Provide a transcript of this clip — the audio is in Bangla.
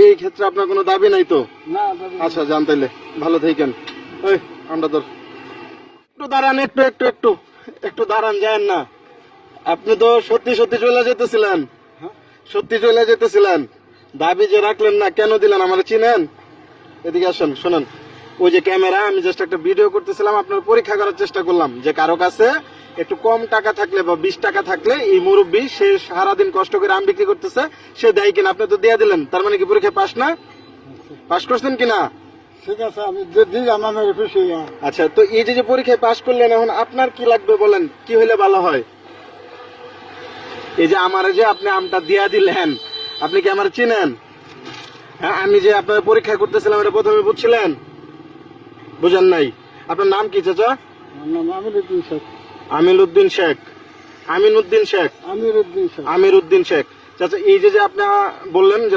এই ক্ষেত্রে আপনার কোনো দাবি নাই তো? না আচ্ছা যান তাইলে, ভালো থাকেন। ওই আমরা তোর একটু দাঁড়ান, একটু একটু একটু একটু দাঁড়ান, যায় না। আপনি তো সত্যি সত্যি চলে যেতেছিলেন, সত্যি চলে যেতেছিলেন, দাবি যে রাখলেন না, কেন দিলেন আমার চিনেন? এদিকে আসেন, শোনেন, ওই যে ক্যামেরা, আমি জাস্ট একটা ভিডিও করতেছিলাম, আপনার পরীক্ষা করার চেষ্টা করলাম যে কারো কাছে একটু কম টাকা থাকলে বা 20 টাকা থাকলে এই মুরব্বী, সে সারাদিন কষ্ট করে আম বিক্রি করতেছে, সে দেয় কিনা। আপনি তো দিয়ে দিলেন, তার মানে কি পরীক্ষায় পাস না? পাস করছেন কিনা? ঠিক আছে, আমি দিলাম, আমার খুশি। আচ্ছা, তো এই যে পরীক্ষায় পাস করলেন, এখন আপনার কি লাগবে বলেন, কি হইলে ভালো হয়? এই যে আমার যে আপনি আমটা দিয়া দিলেন, আপনি কি আমার চিনেন? হ্যাঁ, আমি যে আপনার পরীক্ষা করতেছিলাম, এটা প্রথমে বুঝছিলেন? বুঝেন নাই? আপনার নাম কি চাচা? আমার নাম আমিরুদ্দিন শেখ। আমিরুদ্দিন শেখ, আমিনুদ্দিন শেখ, আমিরুদ্দিন শেখ। আমিরুদ্দিন শেখ। চাচা, এই যে আপনি বললেন যে